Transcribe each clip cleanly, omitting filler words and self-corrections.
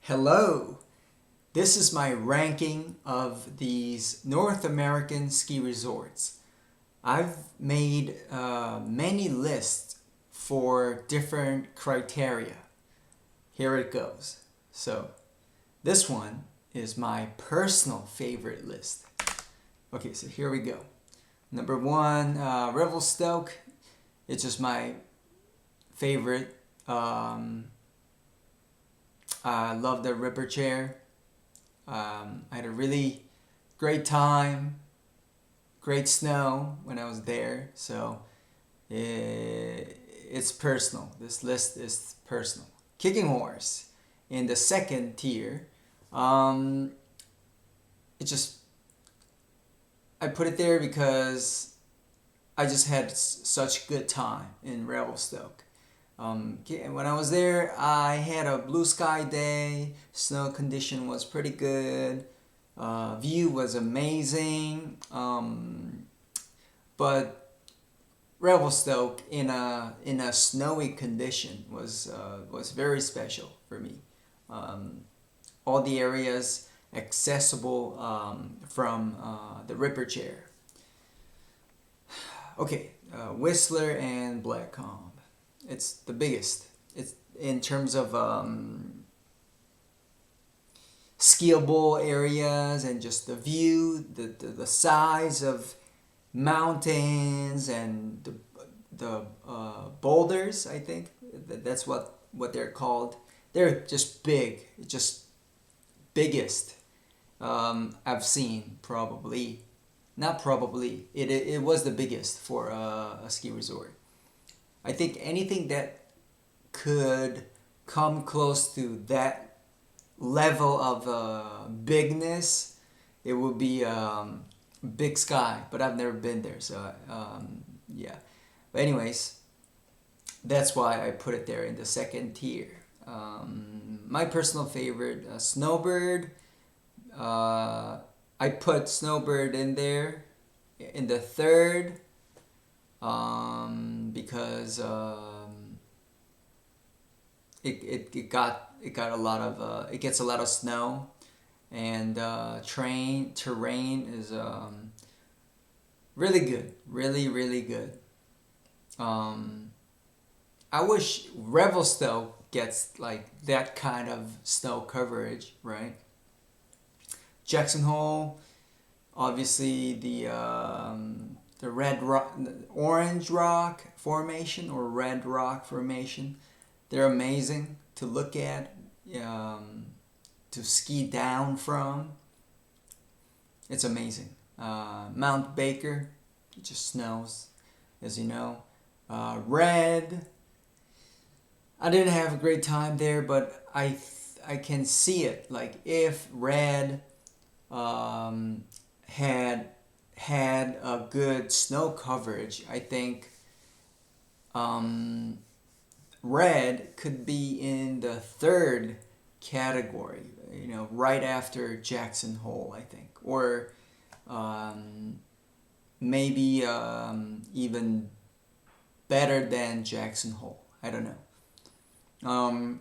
Hello! This is my ranking of these North American ski resorts. I've made many lists for different criteria. Here it goes. So, this one is my personal favorite list. Okay, so here we go. Number one, Revelstoke. It's just my favorite. I love the Ripper Chair. I had a really great time, great snow when I was there. So it's personal. This list is personal. Kicking Horse in the second tier. It just I put it there because I just had such good time in Revelstoke. When I was there, I had a blue sky day. Snow condition was pretty good. View was amazing. But Revelstoke in a snowy condition was very special for me. All the areas accessible from the Ripper Chair. Okay, Whistler and Blackcomb. It's the biggest. It's in terms of skiable areas and just the view, the size of mountains and the boulders. I think that's what they're called. They're just big, just biggest I've seen probably. Not probably. It was the biggest for a ski resort. I think anything that could come close to that level of bigness, it would be Big Sky. But I've never been there, so yeah. But anyways, that's why I put it there in the second tier. My personal favorite, Snowbird. I put Snowbird in there in the third. Because it got a lot of it gets a lot of snow, and terrain is really good, really good. I wish Revelstoke gets like that kind of snow coverage, right? Jackson Hole, obviously the red rock, orange rock formation or red rock formation. They're amazing to look at, to ski down from. It's amazing. Mount Baker, it just snows, as you know. Red, I didn't have a great time there, but I can see it. Like if Red had a good snow coverage, I think Red could be in the third category, right after Jackson Hole, I think, or maybe even better than Jackson Hole. I don't know.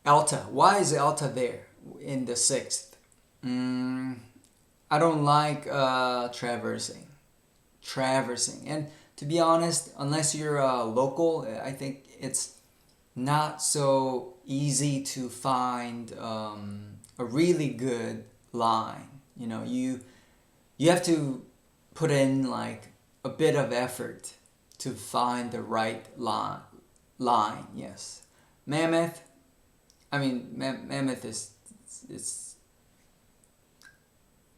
Alta. Why is Alta there in the sixth? I don't like traversing, and to be honest, unless you're a local, I think it's not so easy to find a really good line. You have to put in like a bit of effort to find the right line. Yes, Mammoth. I mean, Mammoth is it's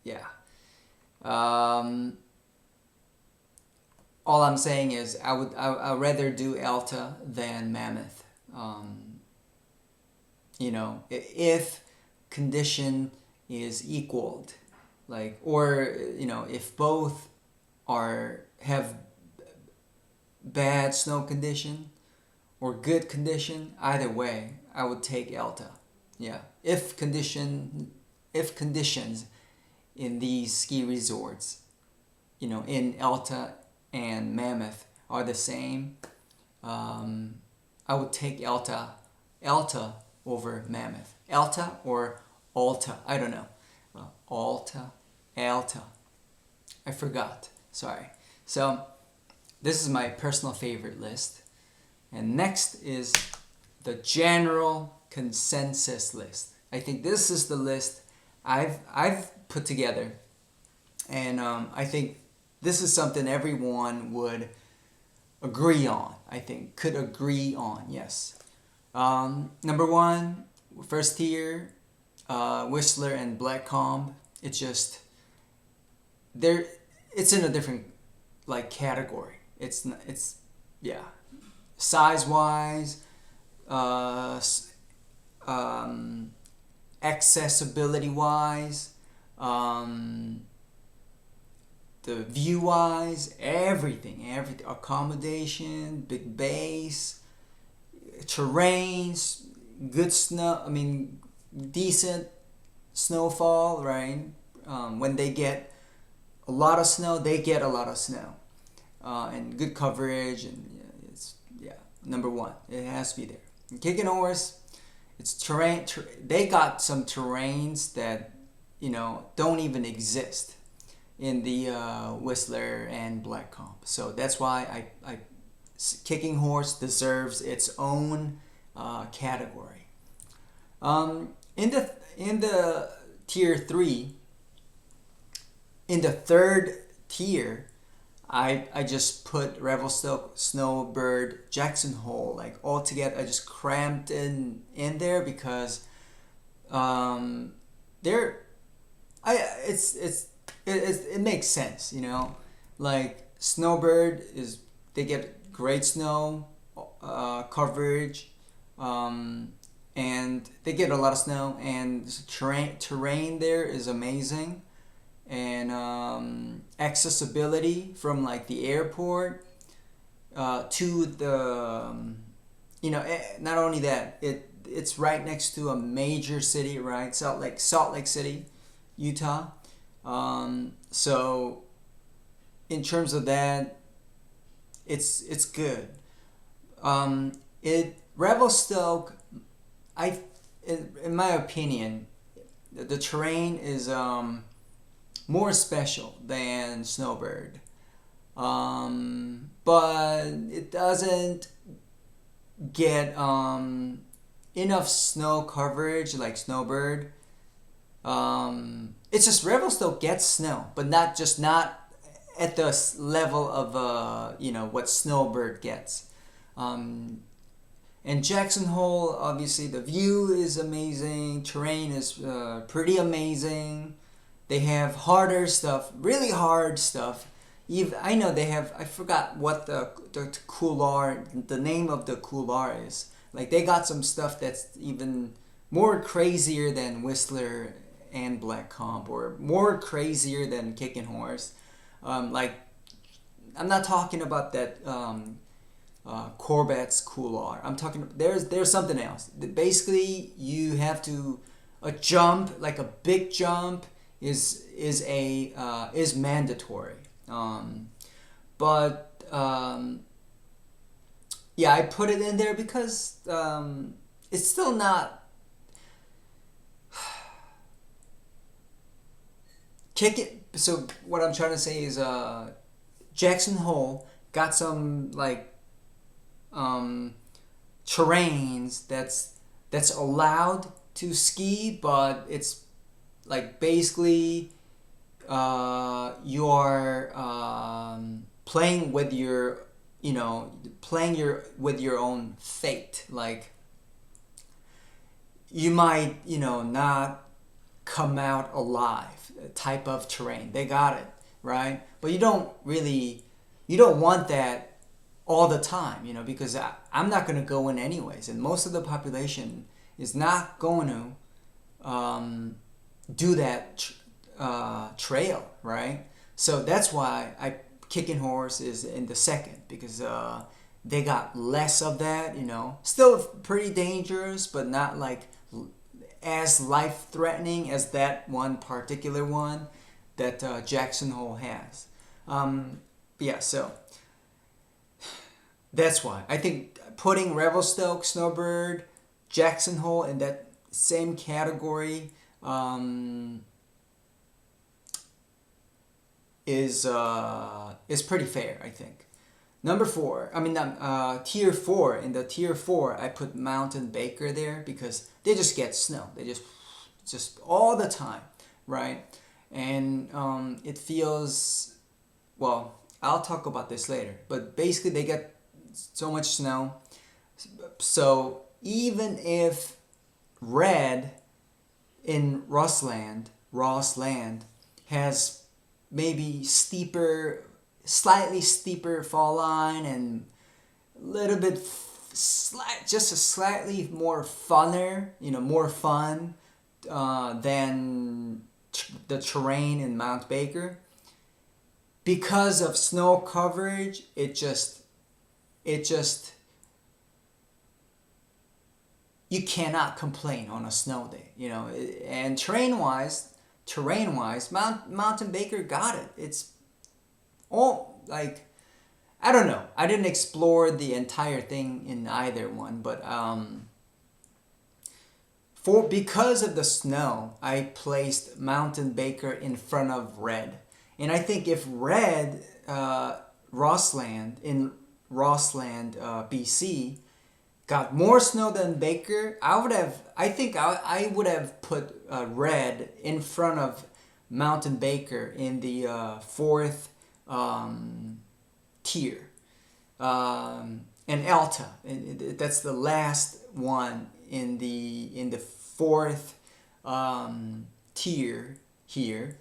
yeah. All I'm saying is I'd rather do Alta than Mammoth. If condition is equaled, like, or if both have bad snow condition or good condition, either way, I would take Alta. Yeah, if conditions in these ski resorts, in Alta and Mammoth are the same, I would take Alta over Mammoth. Alta or Alta, I don't know. Alta, Alta. I forgot. Sorry. So this is my personal favorite list. And next is the general consensus list. I think this is the list I've put together, and I think this is something everyone would agree on. I think could agree on. Yes. Number one, first tier, Whistler and Blackcomb. It's just there. It's in a different like category. It's yeah, size wise, accessibility wise, the view wise, everything, accommodation, big base, terrains, good snow. I mean, decent snowfall, right? When they get a lot of snow, they get a lot of snow, and good coverage, and it's number one. It has to be there. And Kicking Horse, it's terrain. They got some terrains that don't even exist in the Whistler and Blackcomb. So that's why Kicking Horse deserves its own category. In the tier 3, in the third tier, I just put Revelstoke, Snowbird, Jackson Hole like all together. I just cramped in there because it makes sense, like Snowbird they get great snow coverage, and they get a lot of snow, and terrain there is amazing, and accessibility from like the airport to the not only that, it's right next to a major city, right? Salt Lake City, Utah. So in terms of that, it's good. Revelstoke, in my opinion, the terrain is more special than Snowbird, but it doesn't get enough snow coverage like Snowbird. It's just Revelstoke gets snow, but not at the level of what Snowbird gets. And Jackson Hole, obviously the view is amazing, terrain is pretty amazing. They have harder stuff, really hard stuff. I know they have, I forgot what the couloir, the name of the couloir is. Like they got some stuff that's even more crazier than Whistler and Blackcomb, or more crazier than Kicking Horse. Like I'm not talking about that Corbett's couloir. I'm talking there's something else. Basically, you have to a jump, like a big jump, is mandatory. I put it in there because it's still not So what I'm trying to say is Jackson Hole got some like terrains that's allowed to ski, but it's like basically you're playing with your own fate. Like you might not come out alive type of terrain. They got it, right? But you don't want that all the time, because I'm not going to go in anyways, and most of the population is not going to do that trail, right? So that's why Kicking Horse is in the second, because they got less of that, still pretty dangerous, but not like as life-threatening as that one particular one that Jackson Hole has. So that's why I think putting Revelstoke, Snowbird, Jackson Hole in that same category is pretty fair, I think. Number four, tier four. In the tier four, I put Mountain Baker there because they just get snow. They just all the time, right? And it feels, well, I'll talk about this later. But basically, they get so much snow. So even if Red in Rossland has maybe slightly steeper fall line and a little bit just a slightly more funner, more fun than the terrain in Mount Baker. Because of snow coverage, it just you cannot complain on a snow day, and terrain wise, Mountain Baker got it. It's all like, I don't know. I didn't explore the entire thing in either one, but because of the snow, I placed Mountain Baker in front of Red. And I think if Red, Rossland, BC, got more snow than Baker, I would have put Red in front of Mountain Baker in the fourth tier. And Alta, that's the last one in the fourth tier here.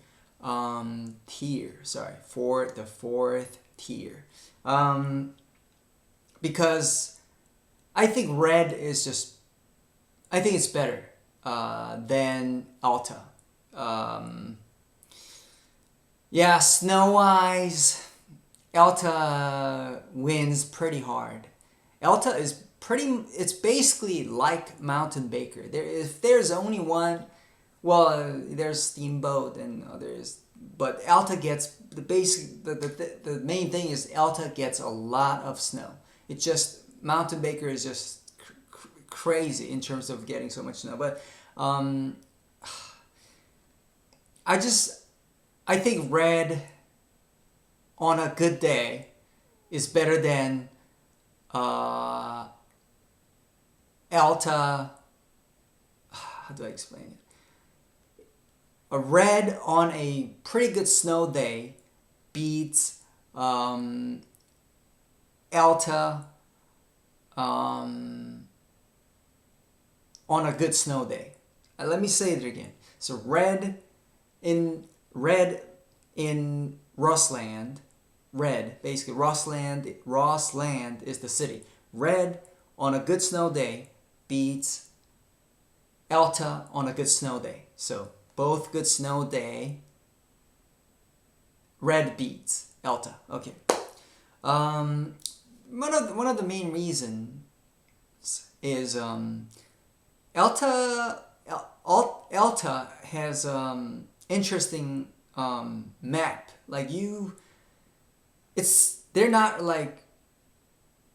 For the fourth tier. Because I think Red is I think it's better than Alta. Snow-wise, Alta wins pretty hard. Alta is it's basically like Mountain Baker. If there's only one, well, there's Steamboat and others, but Alta gets the main thing is Alta gets a lot of snow. It's just Mountain Baker is just crazy in terms of getting so much snow. But I think Red on a good day is better than Alta. How do I explain it? A Red on a pretty good snow day beats Alta on a good snow day. Let me say it again. So Red in Rossland, basically Rossland is the city. Red on a good snow day beats Alta on a good snow day. So both good snow day, Red beats Alta. Okay. One of the main reasons is Alta has interesting map. Like they're not like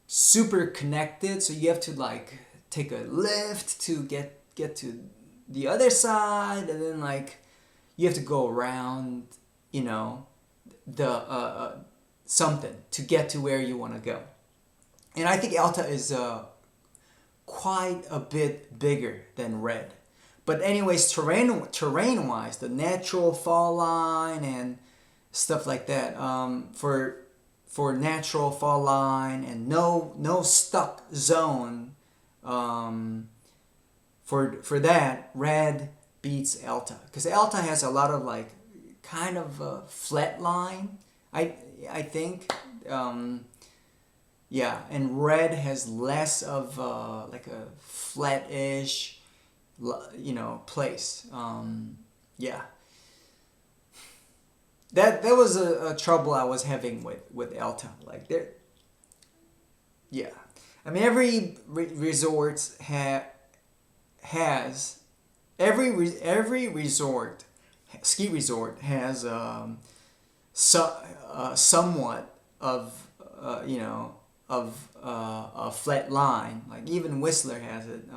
super connected, so you have to like take a lift to get to the other side, and then like you have to go around, the something to get to where you want to go. And I think Alta is quite a bit bigger than Red. But anyways, terrain-wise, the natural fall line and stuff like that, for natural fall line and no stuck zone, for that, Red beats Alta. Because Alta has a lot of like kind of a flat line, I think. And Red has less of like a flat-ish, place. That was a trouble I was having with Alta. Like there, I mean every resort has every resort, ski resort has somewhat of a flat line. Like even Whistler has it.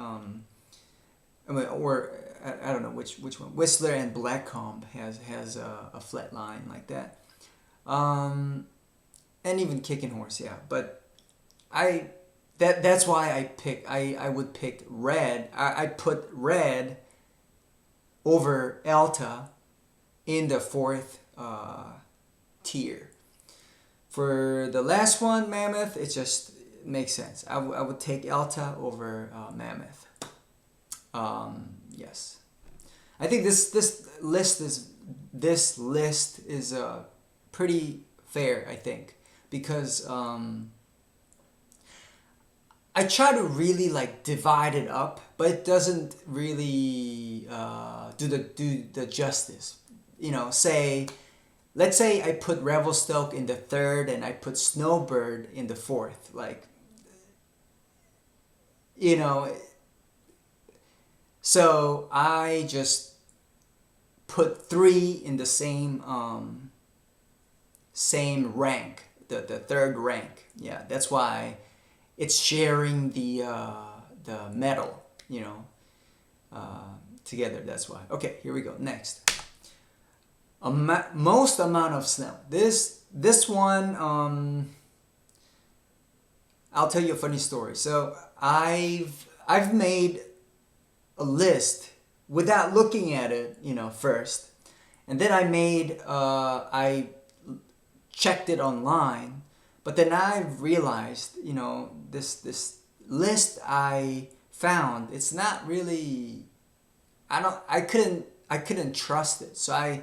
I mean, or I don't know which one. Whistler and Blackcomb has a flat line like that. And even Kicking Horse, yeah. But that's why I would pick Red. I put Red over Alta in the fourth tier. For the last one, Mammoth, it just makes sense. I would take Alta over Mammoth. Yes, I think this list is pretty fair. I think because I try to really like divide it up, but it doesn't really do the justice. You know, let's say I put Revelstoke in the third and I put Snowbird in the fourth. Like, you know, so I just put three in the same rank, the third rank. Yeah, that's why it's sharing the medal, you know, together. That's why. Okay, here we go. Next, most amount of snow. This one, I'll tell you a funny story. So I've made a list without looking at it, you know, first, and then I checked it online, but then I realized, you know, this list I found, it's not really, I couldn't trust it, so I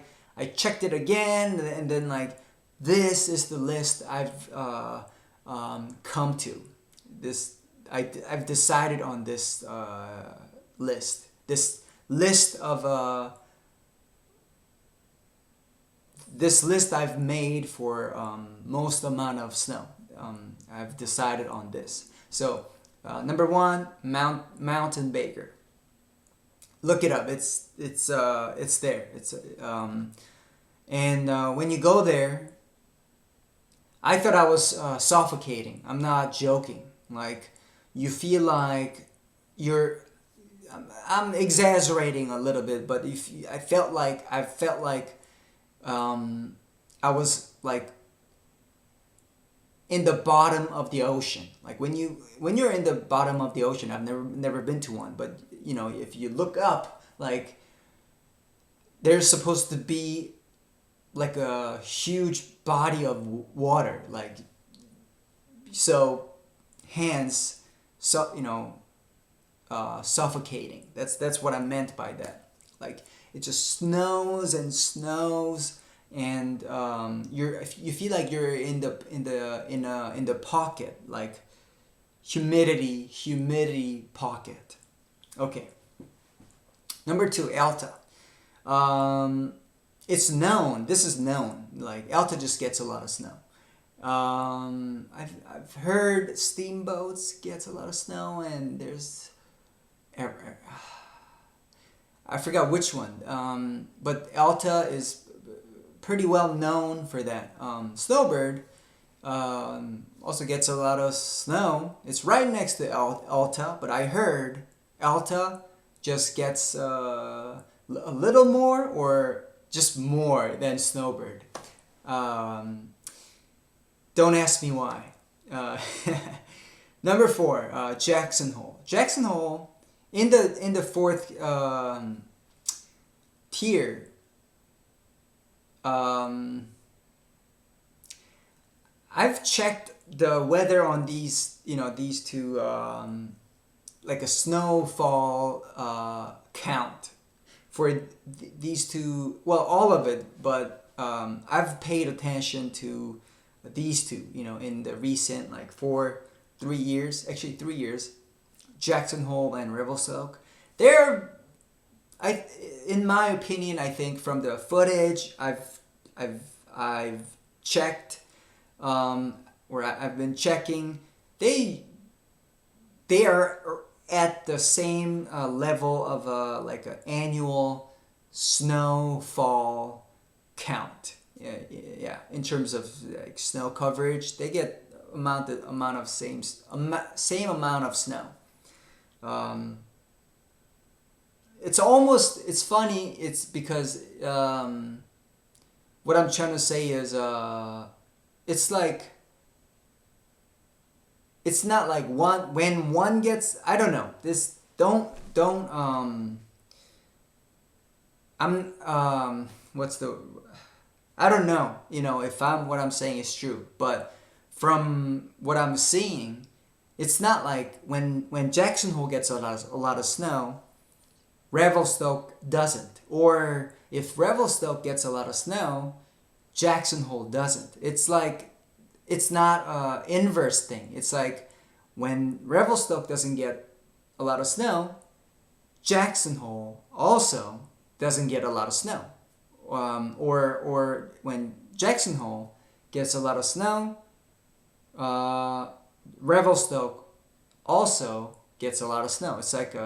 checked it again, and then like, this is the list I've come to. I've decided on this list. This list I've made for most amount of snow. I've decided on this. So number one, Mountain Baker. Look it up. It's there. And when you go there, I thought I was suffocating. I'm not joking. Like, you feel like I'm exaggerating a little bit, but I felt like I was like in the bottom of the ocean. Like when you're in the bottom of the ocean, I've never been to one, but you know, if you look up, like, there's supposed to be like a huge body of water, like, so hence, so, you know, suffocating. That's what I meant by that. Like, it just snows and snows, and you feel like you're in the pocket, like humidity pocket. Okay. Number two, Alta. It's known. This is known. Like, Alta just gets a lot of snow. I've heard Steamboats gets a lot of snow, and there's I forgot which one. But Alta is pretty well known for that. Snowbird also gets a lot of snow. It's right next to Alta, but I heard Alta just gets a little more, or just more than Snowbird. Don't ask me why. Number four, Jackson Hole. Jackson Hole in the fourth tier. I've checked the weather on these two, like a snowfall count for these two. Well, all of it, but I've paid attention to these two, you know, in the recent, like, 3 years, actually 3 years, Jackson Hole and Revelstoke. In my opinion, I think from the footage I've checked, or I've been checking, they are at the same level of like an annual snowfall count. Yeah. In terms of like snow coverage, they get same amount of snow. it's funny. It's because what I'm trying to say is it's like it's not like one when one gets, I don't know, this don't I'm what's the, I don't know, you know, if I'm what I'm saying is true, but from what I'm seeing, it's not like when Jackson Hole gets a lot of snow, Revelstoke doesn't. Or if Revelstoke gets a lot of snow, Jackson Hole doesn't. It's like it's not a inverse thing. It's like when Revelstoke doesn't get a lot of snow, Jackson Hole also doesn't get a lot of snow. Or when Jackson Hole gets a lot of snow, Revelstoke also gets a lot of snow. It's like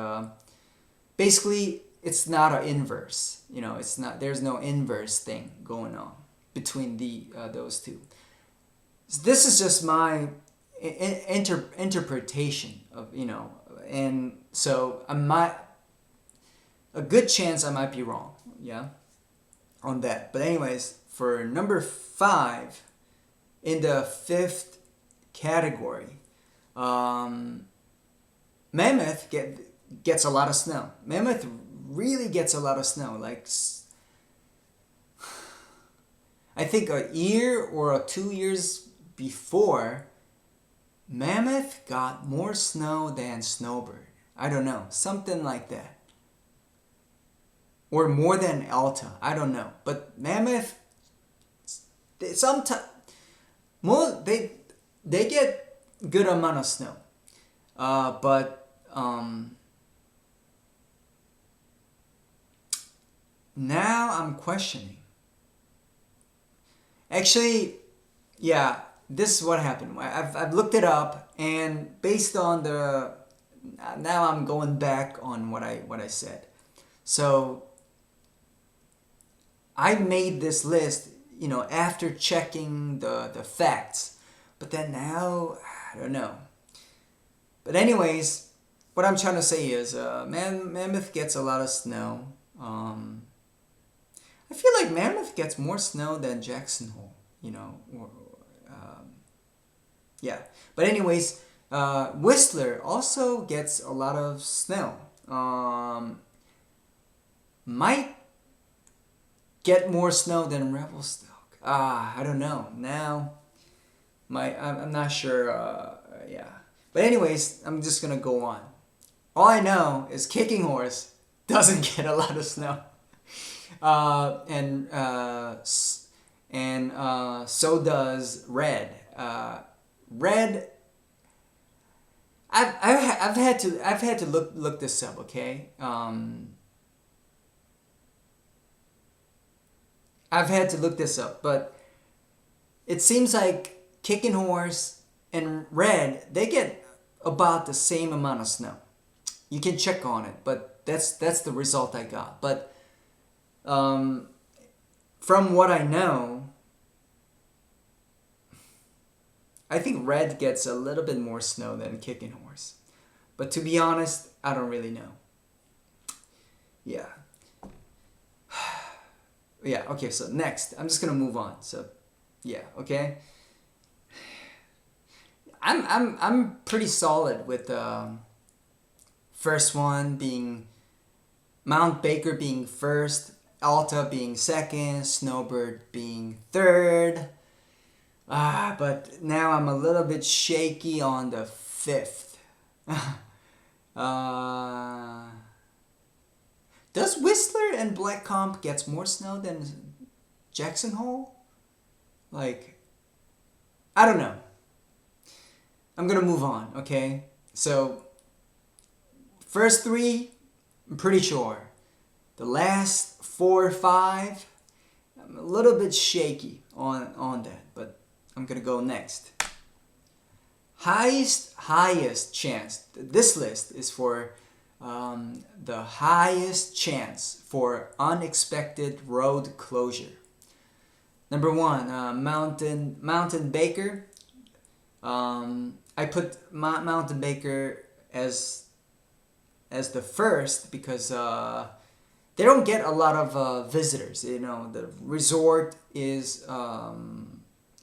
basically it's not an inverse. You know, it's not. There's no inverse thing going on between those two. This is just my interpretation of, you know, and so a good chance I might be wrong, yeah, on that. But anyways, for number 5, in the 5th category, Mammoth gets a lot of snow. Mammoth really gets a lot of snow. Like, I think a year or 2 years before, Mammoth got more snow than Snowbird. I don't know, something like that. Or more than Alta, I don't know. But Mammoth, they get good amount of snow. But now I'm questioning. Actually, yeah, this is what happened. I've looked it up, and based on now I'm going back on what I said. So I made this list, you know, after checking the facts. But then now, I don't know. But anyways, what I'm trying to say is, Mammoth gets a lot of snow. I feel like Mammoth gets more snow than Jackson Hole, you know. Yeah. But anyways, Whistler also gets a lot of snow. Might get more snow than Revelstoke. I don't know. Now, I'm not sure. Yeah. But anyways, I'm just gonna go on. All I know is Kicking Horse doesn't get a lot of snow, and so does Red. Red. I've had to look this up. Okay. I've had to look this up, but it seems like Kicking Horse and Red, they get about the same amount of snow. You can check on it, but that's the result I got. But from what I know, I think Red gets a little bit more snow than Kicking Horse. But to be honest, I don't really know. Yeah. Yeah, okay, so next. I'm just gonna move on. So yeah, okay. I'm pretty solid with first one being Mount Baker being first, Alta being second, Snowbird being third. But now I'm a little bit shaky on the 5th. Does Whistler and Black Comp gets more snow than Jackson Hole? Like, I don't know. I'm gonna move on, okay? So, first 3, I'm pretty sure. The last 4 or 5, I'm a little bit shaky on that, but I'm gonna go next. Highest chance. This list is for the highest chance for unexpected road closure. Number 1, Mountain Baker. I put Mountain Baker as as the first because they don't get a lot of visitors. You know, the resort is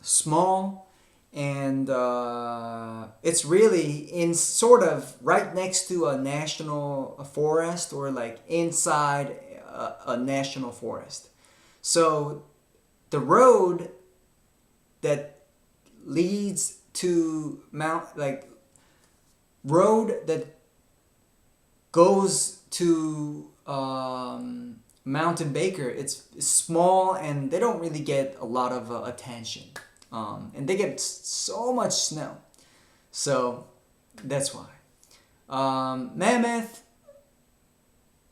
small, and it's really in sort of right next to a national forest, or like inside a national forest. So the road that leads to road that goes to Mountain Baker, it's small, and they don't really get a lot of attention, and they get so much snow, so that's why. Mammoth,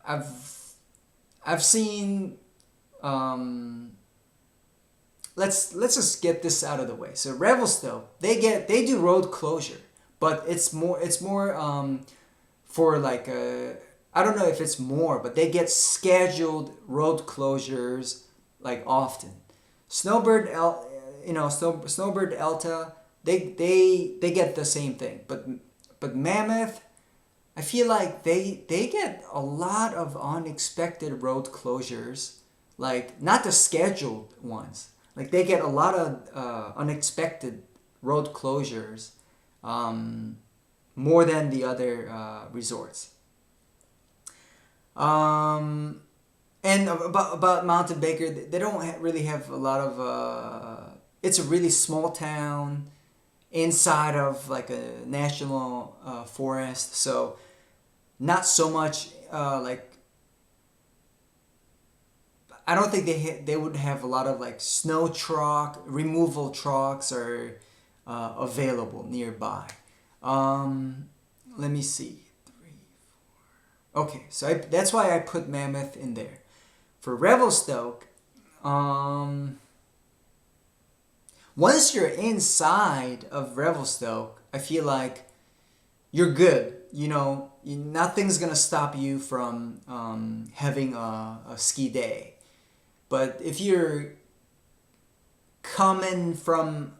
I've seen. Let's just get this out of the way. So Revelstoke, they do road closure, but it's more for like I don't know if it's more, but they get scheduled road closures like often. Snowbird Snowbird Elta, they get the same thing, but Mammoth, I feel like they get a lot of unexpected road closures, like not the scheduled ones. Like they get a lot of unexpected road closures, more than the other resorts. And about Mountain Baker, they don't really have a lot of. It's a really small town inside of like a national forest, so not so much like. I don't think they would have a lot of like snow truck removal trucks are available nearby. Let me see. Okay, so that's why I put Mammoth in there. For Revelstoke, once you're inside of Revelstoke, I feel like you're good. You know, nothing's gonna stop you from having a ski day. But if you're coming from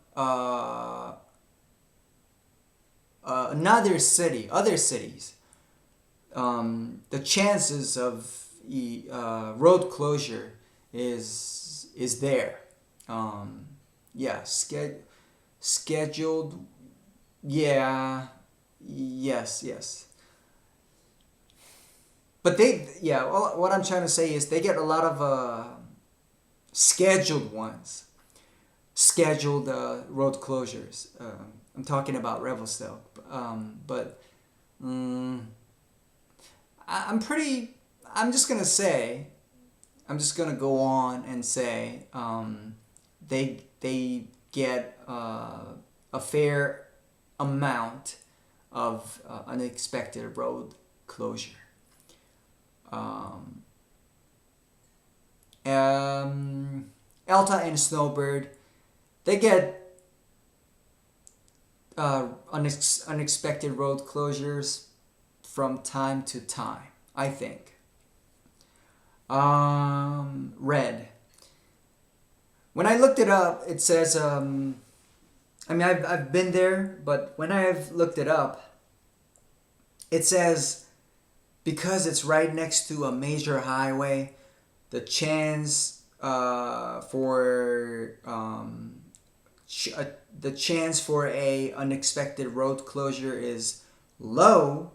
another city, other cities, the chances of road closure is there. Yeah, scheduled. Yeah, yes. But what I'm trying to say is they get a lot of scheduled ones, scheduled road closures. I'm talking about Revelstoke, but I'm just gonna go on and say they get a fair amount of unexpected road closure. Elta and Snowbird, they get unexpected road closures from time to time, I think. Red. When I looked it up, it says, I've been there, but when I've looked it up, it says because it's right next to a major highway, the chance the chance for a unexpected road closure is low,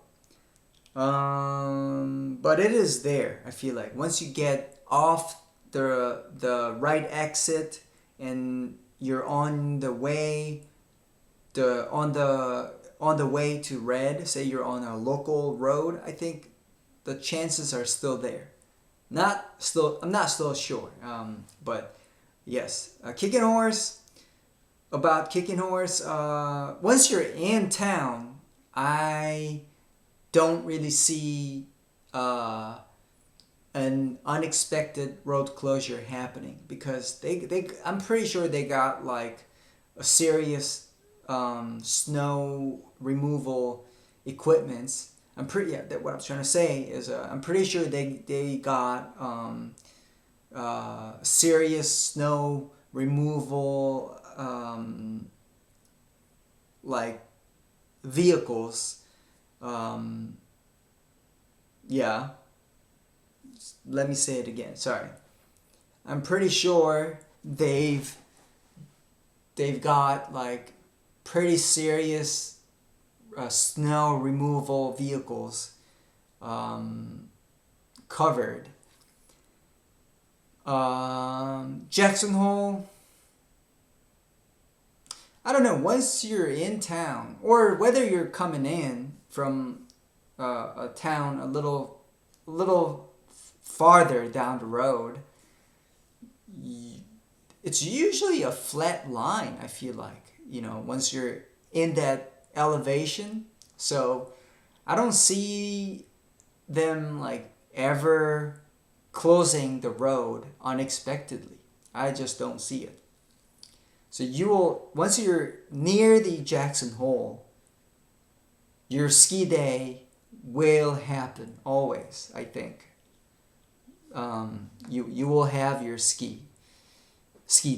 but it is there. I feel like once you get off the right exit and you're on the way on the way to Red, say you're on a local road, I think the chances are still there. I'm not still sure, but yes, Kicking Horse. About Kicking Horse, once you're in town, I don't really see an unexpected road closure happening because I'm pretty sure they got like a serious snow removal equipments. What I'm trying to say is I'm pretty sure they got serious snow removal like vehicles yeah, let me say it again. Sorry. I'm pretty sure they've got like pretty serious snow removal vehicles covered. Jackson Hole, I don't know. Once you're in town, or whether you're coming in from a town a little farther down the road, it's usually a flat line. I feel like, once you're in that elevation, so I don't see them like ever closing the road unexpectedly. I just don't see it. So you will, once you're near the Jackson Hole, your ski day will happen always. I think you will have your ski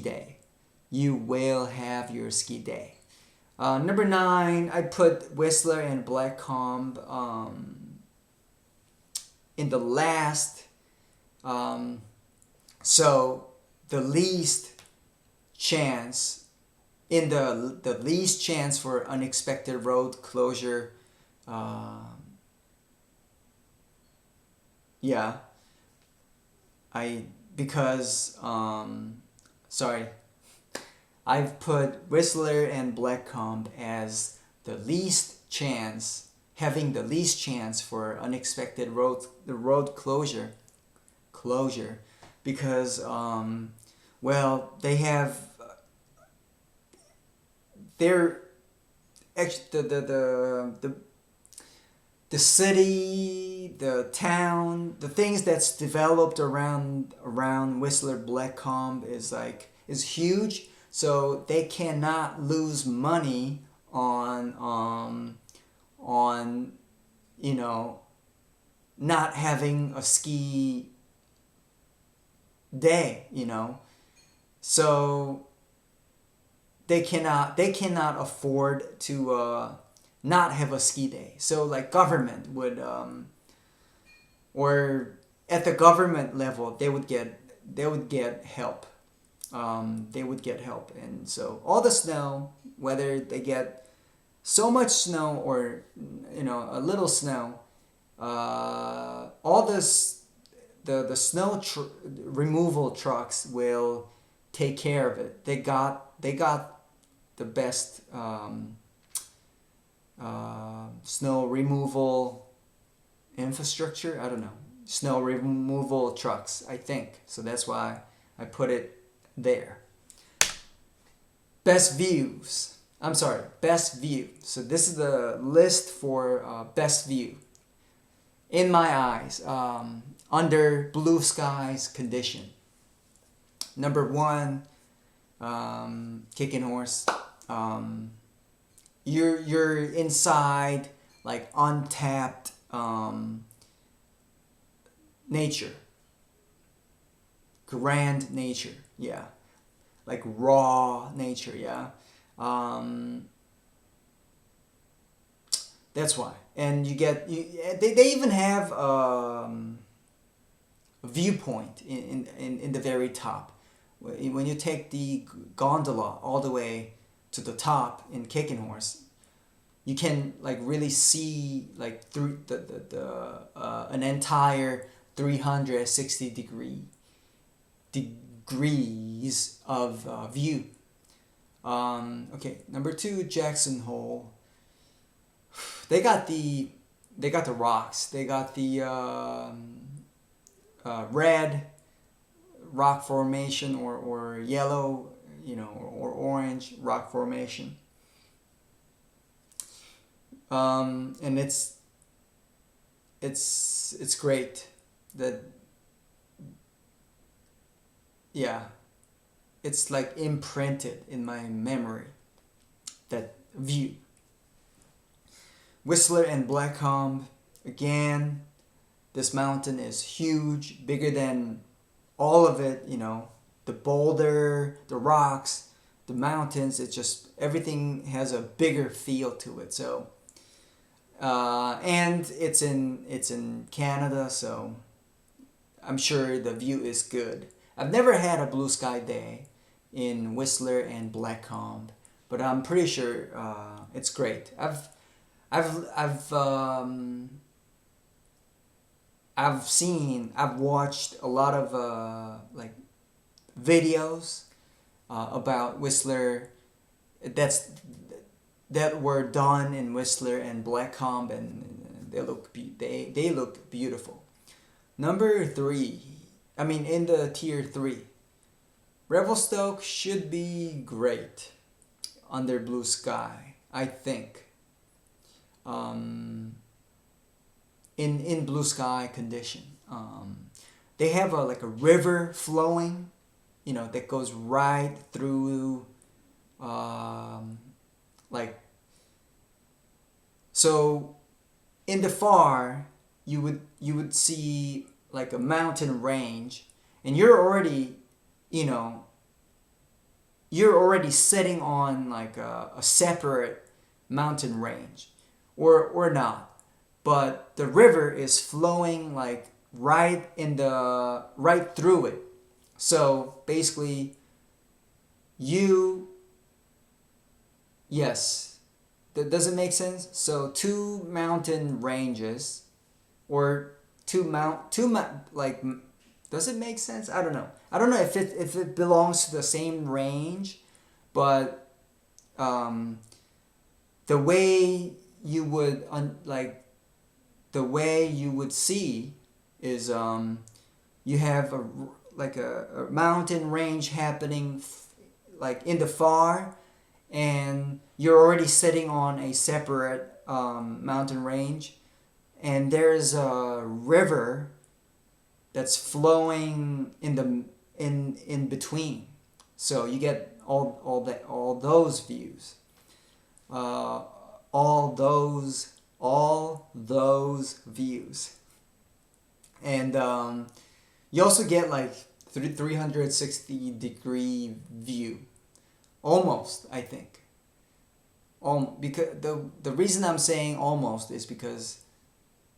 day. You will have your ski day. Number 9, I put Whistler and Blackcomb in the last. So the least chance, in the least chance for unexpected road closure. Yeah, because sorry, I've put Whistler and Blackcomb as the least chance, having the least chance for unexpected road closure, because well, they have they're the city, the town, the things that's developed around Whistler Blackcomb is huge, so they cannot lose money on not having a ski day, so they cannot afford to not have a ski day. So like government would or at the government level they would get help. They would get help, and so all the snow, whether they get so much snow or a little snow, all this the snow removal trucks will take care of it. They got the best snow removal infrastructure. I don't know, snow removal trucks, I think. So that's why I put it there. Best view. So this is the list for best view. In my eyes, under blue skies condition. Number 1, Kicking Horse. You're inside like untapped nature, grand nature, yeah, like raw nature, yeah. That's why, and they even have a viewpoint in the very top. When you take the gondola all the way to the top in Kicking Horse, you can like really see like through an entire 360 degrees of view. Okay, number 2, Jackson Hole. They got the rocks. They got the red rock formation or yellow, or orange rock formation. And it's great. It's like imprinted in my memory, that view. Whistler and Blackcomb, again, this mountain is huge, bigger than all of it, the boulder, the rocks, the mountains. It's just, everything has a bigger feel to it. So And it's in Canada, so I'm sure the view is good. I've never had a blue sky day in Whistler and Blackcomb, but I'm pretty sure it's great. I've watched a lot of like videos about Whistler that's that were done in Whistler and Blackcomb, and they look beautiful. Number three, I mean in the tier three, Revelstoke should be great under blue sky. I think. Um, in blue sky condition. They have a like a river flowing, that goes right through, like so. In the far, you would see like a mountain range, and you know, you're already sitting on like a separate mountain range, or not, but the river is flowing like right through it. So basically, you yes, that doesn't make sense. So two mountain ranges, or like, does it make sense? I don't know. I don't know if it belongs to the same range, but um, the way you would the way you would see is, you have like a mountain range happening, like in the far, and you're already sitting on a separate mountain range, and there's a river that's flowing in between, so you get all those views, uh, all those views, and you also get like 360 view, almost, I think. Because the reason I'm saying almost is because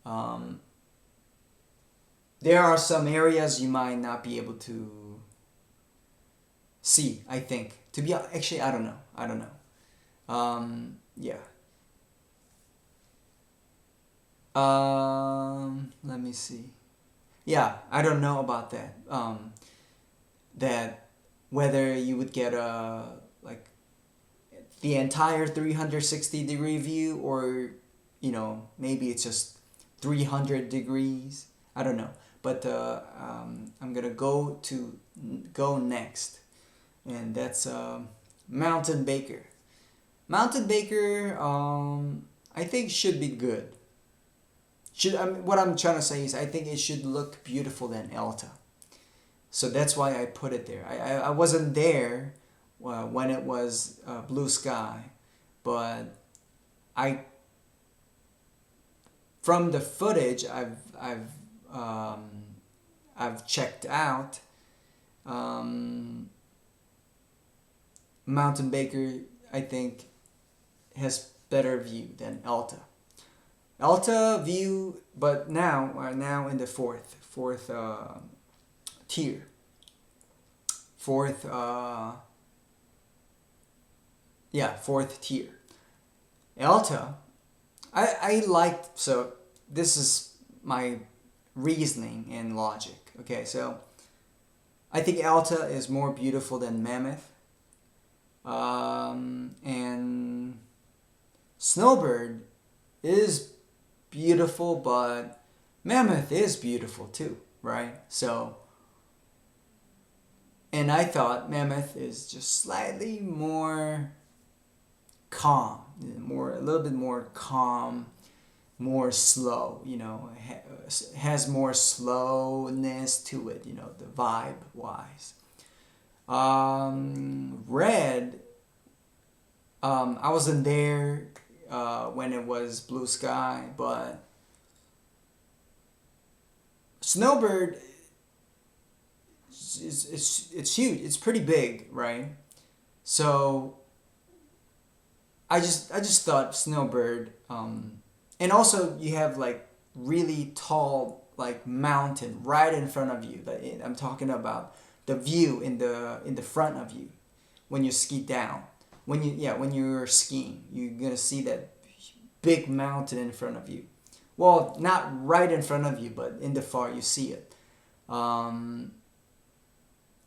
um, there are some areas you might not be able to see, I think. To be actually, I don't know. Yeah. Let me see. Yeah, I don't know about that. That whether you would get a like the entire 360-degree view, or maybe it's just 300 degrees. I don't know. But I'm gonna go next, and that's Mountain Baker. Mountain Baker, I think should be good. What I'm trying to say is, I think it should look beautiful than Elta. So that's why I put it there. I wasn't there when it was blue sky, but I from the footage um, I've checked out, Mountain Baker, I think, has better view than Alta. Alta view, but now are now in the fourth tier. Fourth fourth tier. Alta, I liked, so this is my reasoning and logic. Okay, so I think Alta is more beautiful than Mammoth. And Snowbird is beautiful, but Mammoth is beautiful too, right? So, and I thought Mammoth is just slightly more calm, a little bit more calm, more slow, has more slowness to it, the vibe wise. Red, I wasn't there when it was blue sky, but Snowbird it's huge. It's pretty big, right? So I just thought Snowbird and also you have like really tall like mountain right in front of you. I'm talking about the view in the front of you when you ski down. When you're skiing, you're gonna see that big mountain in front of you. Well, not right in front of you, but in the far you see it.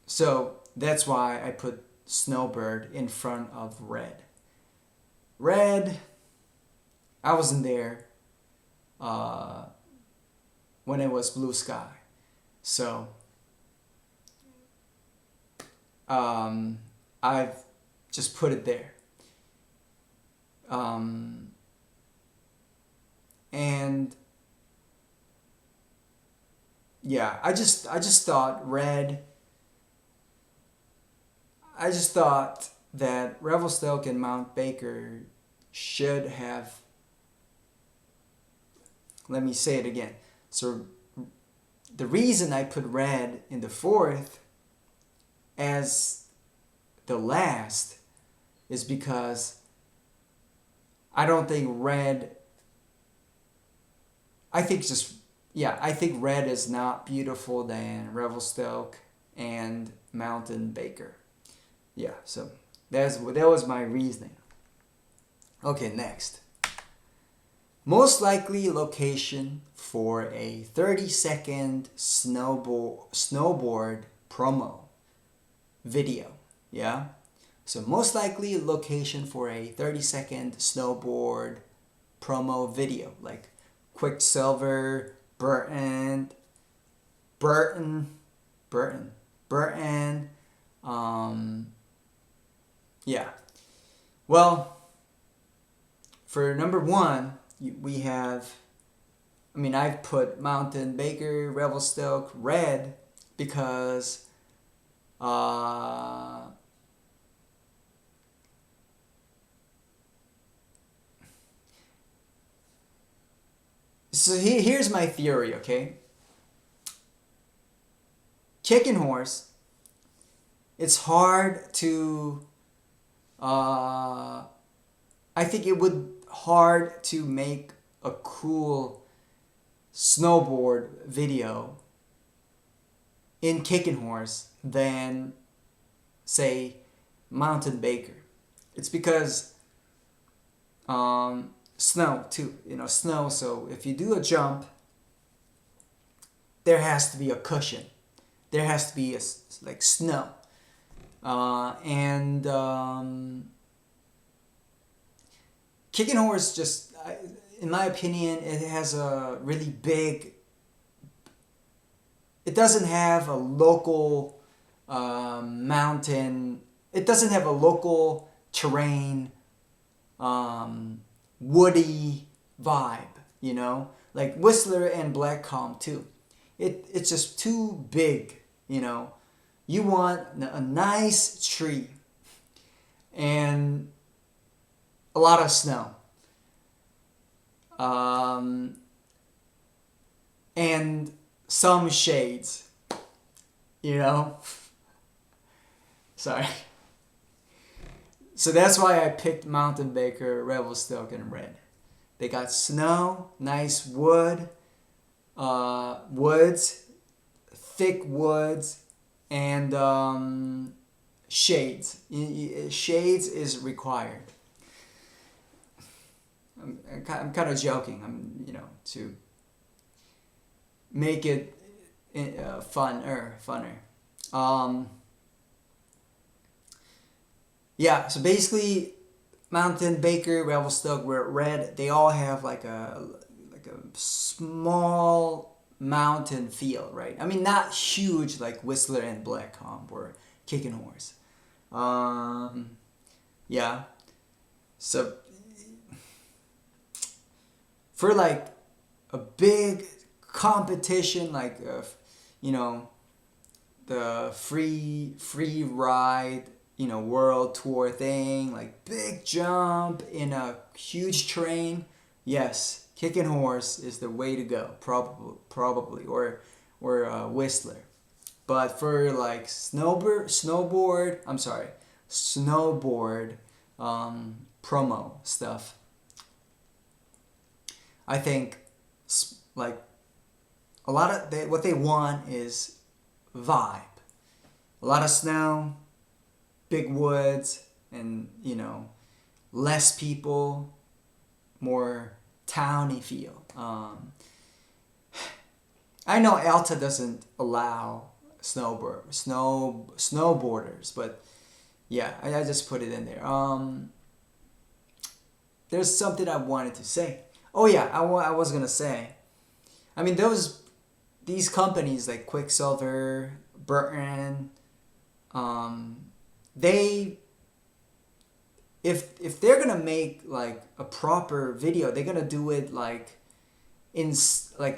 So that's why I put Snowbird in front of Red. Red, I wasn't there when it was blue sky. So I've just put it there. And yeah, I just thought Red. I just thought that Revelstoke and Mount Baker should have. Let me say it again. So the reason I put Red in the fourth as the last is because I don't think Red. I think Red is not beautiful than Revelstoke and Mountain Baker. Yeah, so that was my reasoning. Okay, next. Most likely location for a 30-second snowboard promo video. Yeah? So most likely location for a 30-second snowboard promo video. Like Quicksilver, Burton, yeah. Well, for number one, we have, I've put Mountain Baker, Revelstoke, Red because so here's my theory, okay? Kicking Horse, it's hard to I think it would hard to make a cool snowboard video in Kicking Horse than say Mountain Baker. It's because snow too, snow. So if you do a jump, there has to be a cushion. There has to be like snow. And Kicking Horse just, in my opinion, it has a really big. It doesn't have a local mountain. It doesn't have a local terrain, woody vibe. Like Whistler and Blackcomb too. It's just too big. You want a nice tree and a lot of snow. And some shades. Sorry. So that's why I picked Mountain Baker, Revelstoke, and Red. They got snow, nice woods, thick woods, and shades. Shades is required. I'm kind of joking. To make it funner. Yeah. So basically, Mountain Baker, Revelstoke, Red. They all have like a small mountain feel, right? Not huge like Whistler and Blackcomb or Kicking Horse. Yeah. So for like a big competition, like the free ride, world tour thing, like big jump in a huge train, yes, Kicking Horse is the way to go, probably, or Whistler. But for like snowboard, promo stuff, I think like a lot of what they want is vibe, a lot of snow, big woods, and less people, more towny feel. I know Alta doesn't allow snowboarders, but yeah, I just put it in there. There's something I wanted to say. Oh yeah, I was gonna say. I mean, these companies like Quicksilver, Burton, they if they're gonna make like a proper video, they're gonna do it like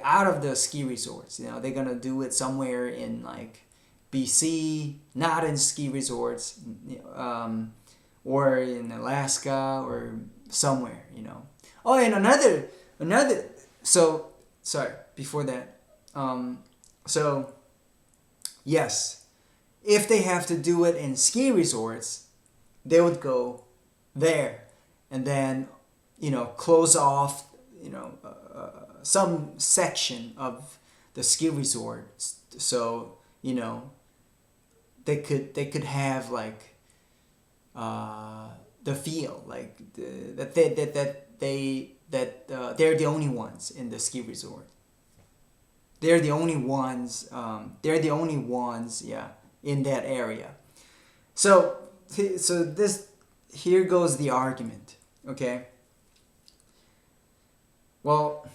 out of the ski resorts. They're gonna do it somewhere in like BC, not in ski resorts, or in Alaska or somewhere. Oh, and another. So sorry. Before that, so yes, if they have to do it in ski resorts, they would go there, and then close off some section of the ski resort, so they could have like the feel like that they're the only ones in the ski resort. They're the only ones. Yeah, in that area. So this here goes the argument. Okay. Well,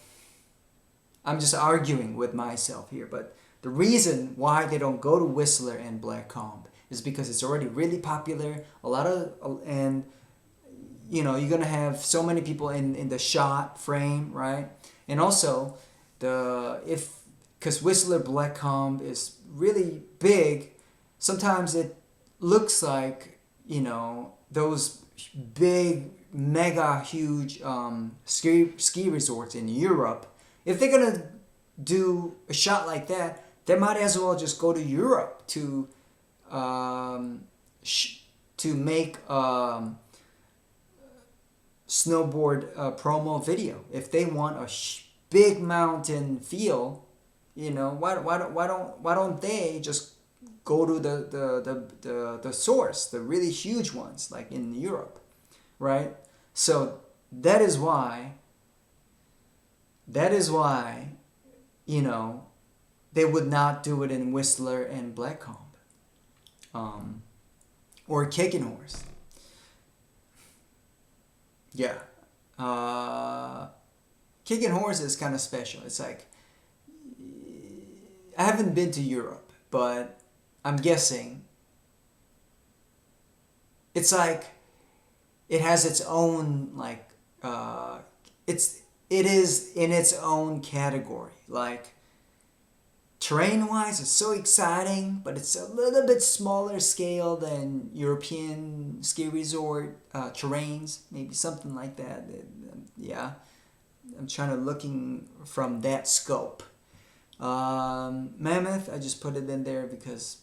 I'm just arguing with myself here, but the reason why they don't go to Whistler and Blackcomb is because it's already really popular. And you're gonna have so many people in the shot frame, right? And also because Whistler Blackcomb is really big, sometimes it looks like those big mega huge ski resorts in Europe. If they're gonna do a shot like that, they might as well just go to Europe to make snowboard promo video. If they want a big mountain feel, why don't they just go to the source, the really huge ones like in Europe, right? So that is why they would not do it in Whistler and Blackcomb, or Kicking Horse. Yeah, Kicking Horse is kind of special. It's like, I haven't been to Europe, but I'm guessing it's like it has its own like it is in its own category. Like terrain wise, it's so exciting, but it's a little bit smaller scale than European ski resort terrains, maybe something like that. Yeah, I'm trying to looking from that scope. Mammoth, I just put it in there because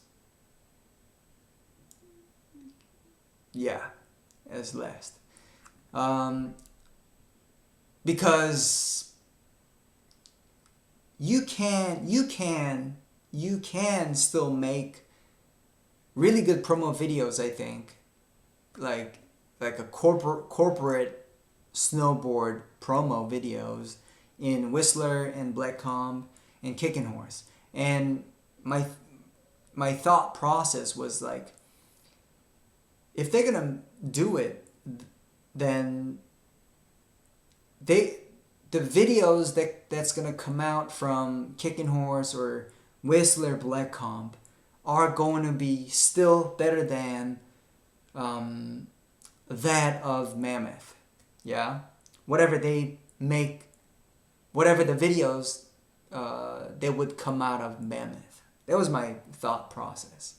as last. Because you can still make really good promo videos, I think, like a corporate snowboard promo videos in Whistler and Blackcomb and Kicking Horse. And my thought process was like, if they're gonna do it, then the videos that's gonna come out from Kicking Horse or Whistler Blackcomb are going to be still better than that of Mammoth. Yeah, whatever they make, whatever the videos they would come out of Mammoth. That was my thought process.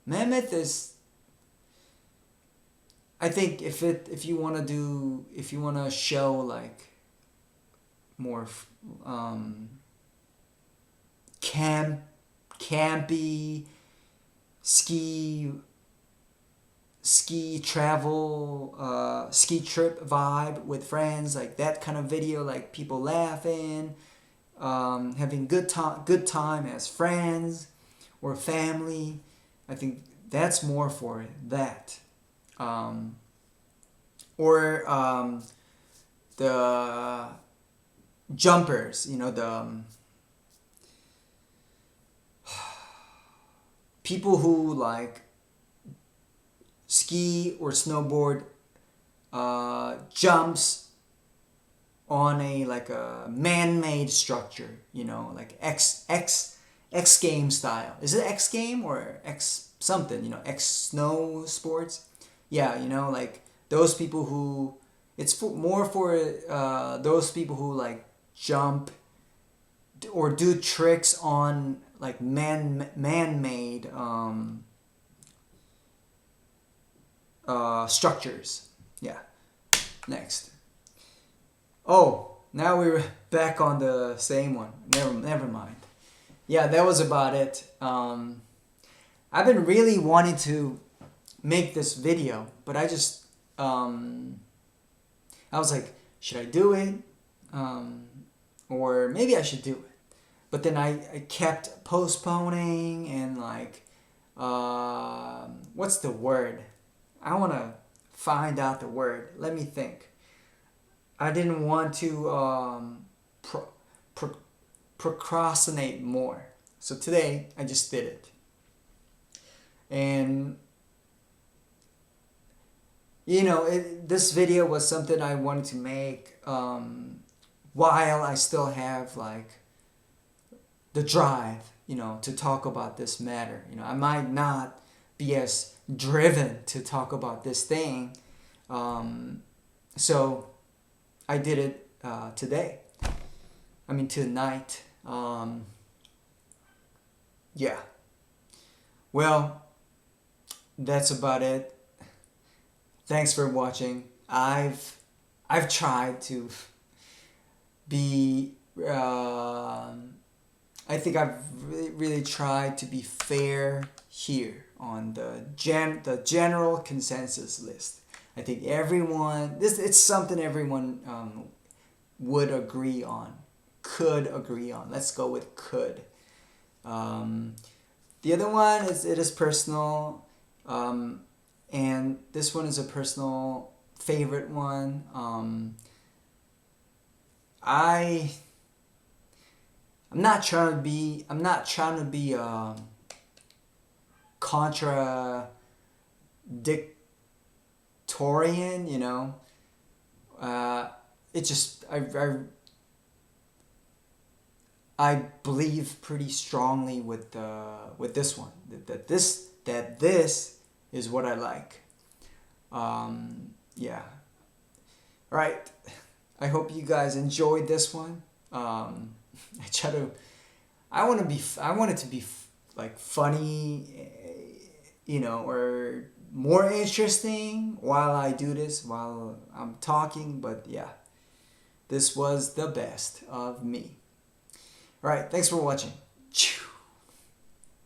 Mammoth is, I think if you want to show like more campy ski ski travel, ski trip vibe with friends, like that kind of video, like people laughing, having good time as friends or family. I think that's more for that. Or the jumpers, you know, the people who like ski or snowboard jumps on a like a man-made structure, you know, like X game style. Is it X game or X something, you know, X snow sports? Yeah, you know, like those people who, it's more for those people who like jump or do tricks on like man-made structures. Yeah. Next. Oh, now we're back on the same one. Never mind. Yeah, that was about it. I've been really wanting to make this video, but I just I was like, should I do it? Or maybe I should do it. But then I kept postponing and like, what's the word? I want to find out the word. Let me think. I didn't want to procrastinate more. So today I just did it. And you know, this video was something I wanted to make while I still have like the drive, you know, to talk about this matter. You know, I might not be as driven to talk about this thing. So I did it today. I mean, tonight. Yeah. Well, that's about it. Thanks for watching. I've tried to be. I think I've really tried to be fair here on the general consensus list. I think everyone, it's something everyone would agree on, could agree on. Let's go with could. The other one it is personal, and this one is a personal favorite one. I'm not trying to be contradictorian, you know. It just I believe pretty strongly with this one that this is what I like. Yeah. All right. I hope you guys enjoyed this one. I want it to be like funny, you know, or more interesting while I do this, while I'm talking. But yeah, this was the best of me. All right. Thanks for watching.